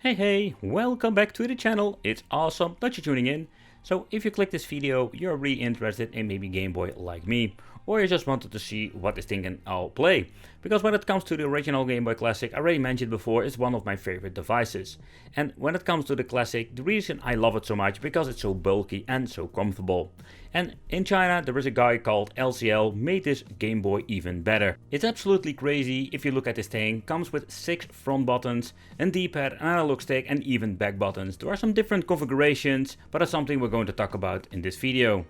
Hey, welcome back to the channel. It's awesome that you're tuning in. So if you click this video, you're really interested in maybe Game Boy like me, or you just wanted to see what this thing can all play. Because when it comes to the original Game Boy Classic, I already mentioned before, it's one of my favorite devices. And when it comes to the Classic, the reason I love it so much because it's so bulky and so comfortable. And in China, there is a guy called LCL made this Game Boy even better. It's absolutely crazy if you look at this thing. Comes with 6 front buttons, a D-pad, an analog stick and even back buttons. There are some different configurations, but that's something we're going to talk about in this video.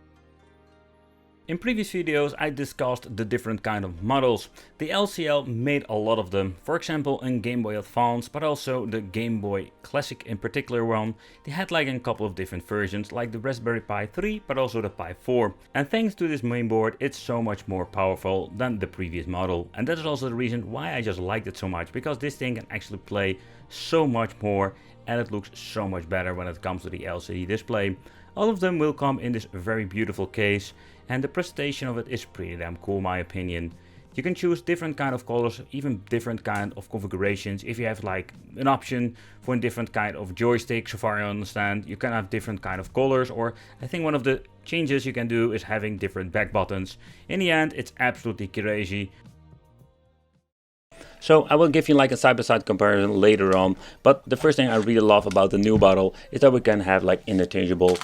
In previous videos I discussed the different kind of models. The LCL made a lot of them, for example in Game Boy Advance, but also the Game Boy Classic in particular one. They had like a couple of different versions, like the Raspberry Pi 3 but also the Pi 4. And thanks to this mainboard it's so much more powerful than the previous model. And that is also the reason why I just liked it so much, because this thing can actually play so much more and it looks so much better when it comes to the LCD display. All of them will come in this very beautiful case, and the presentation of it is pretty damn cool in my opinion. You can choose different kind of colors, even different kind of configurations. If you have like an option for a different kind of joystick, so far I understand, you can have different kind of colors, or I think one of the changes you can do is having different back buttons. In the end, it's absolutely crazy. So I will give you like a side-by-side comparison later on, but the first thing I really love about the new model is that we can have like interchangeable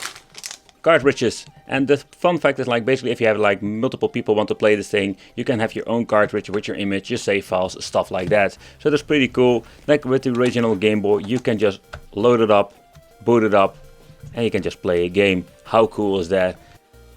cartridges. And the fun fact is, like, basically if you have like multiple people want to play this thing, you can have your own cartridge with your image, your save files, stuff like that. So that's pretty cool. Like with the original Game Boy, you can just load it up, boot it up, and you can just play a game. How cool is that?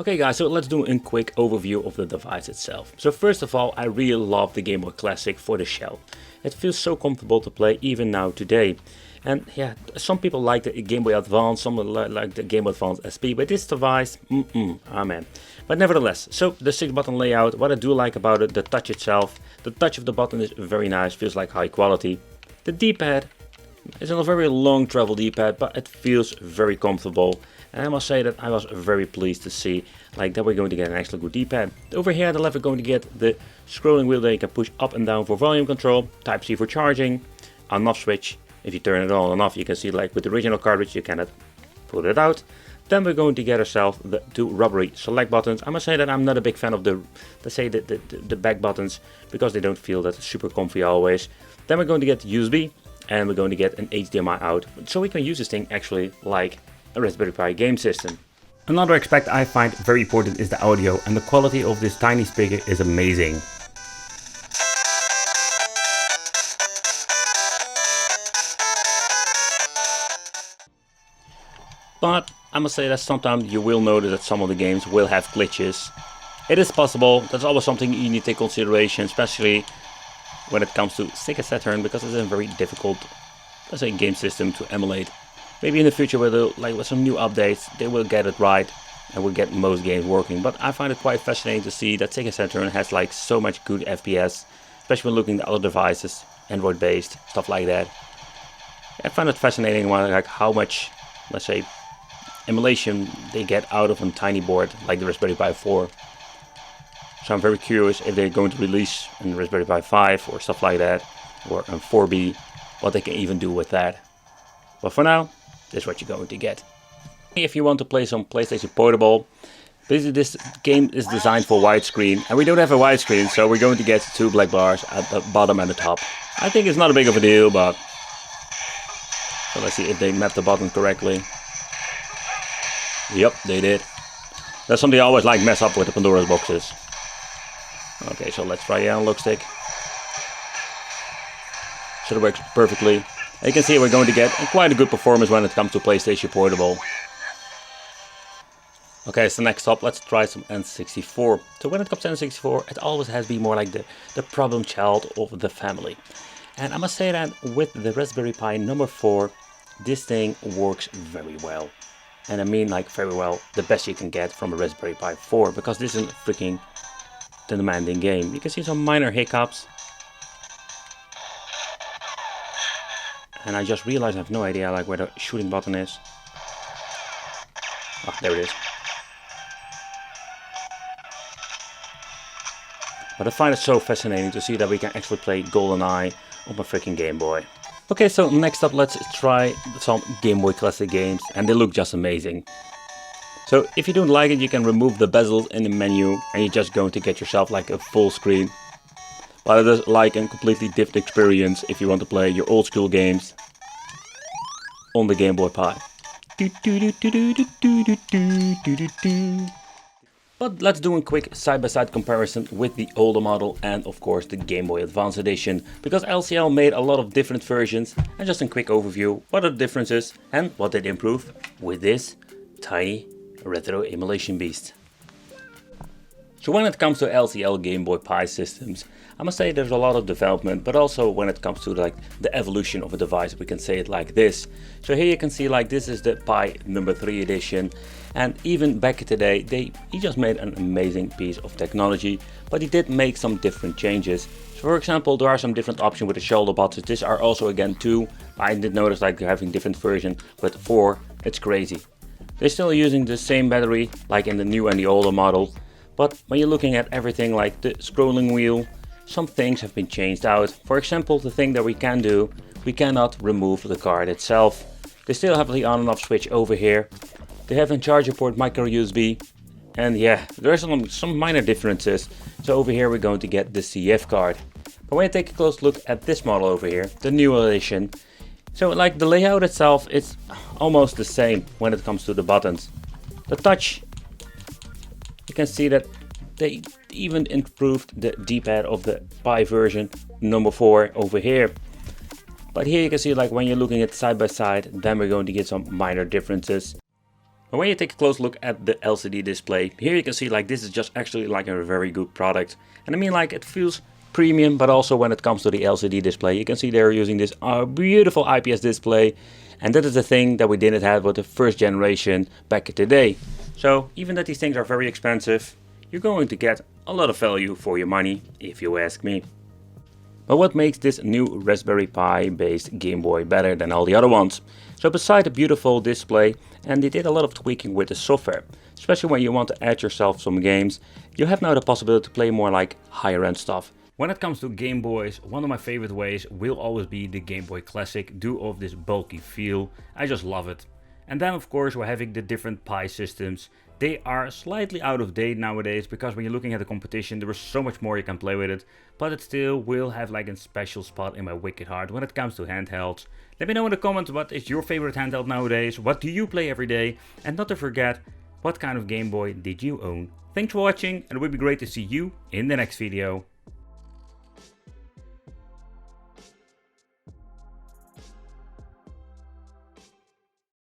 Okay guys, so let's do a quick overview of the device itself. So first of all, I really love the Game Boy Classic for the shell. It feels so comfortable to play even now today. And yeah, some people like the Game Boy Advance, some like the Game Boy Advance SP, but this device, amen. But nevertheless, so the 6-button layout, what I do like about it, the touch itself, the touch of the button is very nice, feels like high quality. The D-pad is a very long travel D-pad, but it feels very comfortable. And I must say that I was very pleased to see like that we're going to get an actually good D-pad. Over here on the left we're going to get the scrolling wheel that you can push up and down for volume control, Type-C for charging, on-off switch. If you turn it on and off, you can see like with the original cartridge you cannot pull it out. Then we're going to get ourselves the 2 rubbery select buttons. I must say that I'm not a big fan of the, let's say the back buttons, because they don't feel that super comfy always. Then we're going to get USB and we're going to get an HDMI out, so we can use this thing actually like a Raspberry Pi game system. Another aspect I find very important is the audio, and the quality of this tiny speaker is amazing. But I must say that sometimes you will notice that some of the games will have glitches. It is possible, that's always something you need to take consideration, especially when it comes to Sega Saturn, because it's a very difficult, let's say, game system to emulate. Maybe in the future with some new updates they will get it right and will get most games working. But I find it quite fascinating to see that Sega Saturn has like so much good FPS, especially when looking at other devices, Android based, stuff like that. I find it fascinating like how much, let's say, emulation they get out of a tiny board like the Raspberry Pi 4. So I'm very curious if they're going to release a Raspberry Pi 5 or stuff like that, or a 4B, what they can even do with that. But for now, this is what you're going to get. If you want to play some PlayStation Portable, basically this game is designed for widescreen, and we don't have a widescreen, so we're going to get 2 black bars at the bottom and the top. I think it's not a big of a deal, but so let's see if they map the button correctly. Yep, they did. That's something I always like mess up with the Pandora's boxes. Okay, so let's try the analog stick. So it works perfectly. And you can see we're going to get quite a good performance when it comes to PlayStation Portable. Okay, so next up, let's try some N64. So when it comes to N64, it always has been more like the problem child of the family. And I must say that with the Raspberry Pi number 4, this thing works very well. And I mean like very well, the best you can get from a Raspberry Pi 4, because this is a freaking demanding game. You can see some minor hiccups. And I just realized I have no idea like where the shooting button is. Ah, there it is. But I find it so fascinating to see that we can actually play GoldenEye on my freaking Game Boy. Okay, so next up let's try some Game Boy Classic games, and they look just amazing. So if you don't like it, you can remove the bezels in the menu and you're just going to get yourself like a full screen. But it is like a completely different experience if you want to play your old school games on the Game Boy Pi. But let's do a quick side-by-side comparison with the older model and of course the Game Boy Advance Edition, because LCL made a lot of different versions, and just a quick overview, what are the differences and what did improve with this tiny retro emulation beast. So when it comes to LCL Game Boy Pi systems, I must say there's a lot of development, but also when it comes to like the evolution of a device, we can say it like this. So here you can see like this is the Pi number 3 edition, and even back today he just made an amazing piece of technology, but he did make some different changes. So for example, there are some different options with the shoulder buttons. These are also again 2. I did notice like they're having different version, but 4, it's crazy. They're still using the same battery like in the new and the older model, but when you're looking at everything like the scrolling wheel, some things have been changed out. For example, the thing that we can do, we cannot remove the card itself. They still have the on and off switch over here. They have a charger port, micro USB, and yeah, there are some minor differences. So over here we're going to get the CF card. But when you take a close look at this model over here, the new edition, so like the layout itself, it's almost the same when it comes to the buttons. The touch, you can see that they even improved the D-pad of the Pi version number 4 over here. But here you can see like when you're looking at side by side, then we're going to get some minor differences. But when you take a close look at the LCD display, here you can see like this is just actually like a very good product. And I mean like it feels premium, but also when it comes to the LCD display, you can see they're using this beautiful IPS display. And that is the thing that we didn't have with the first generation back in the day. So even that these things are very expensive, you're going to get a lot of value for your money, if you ask me. But what makes this new Raspberry Pi based Game Boy better than all the other ones? So beside the beautiful display, and they did a lot of tweaking with the software, especially when you want to add yourself some games, you have now the possibility to play more like higher end stuff. When it comes to Game Boys, one of my favorite ways will always be the Game Boy Classic, due of this bulky feel. I just love it. And then of course we're having the different Pi systems. They are slightly out of date nowadays, because when you're looking at the competition there is so much more you can play with it, but it still will have like a special spot in my wicked heart when it comes to handhelds. Let me know in the comments what is your favorite handheld nowadays, what do you play every day, and not to forget, what kind of Game Boy did you own? Thanks for watching, and it would be great to see you in the next video.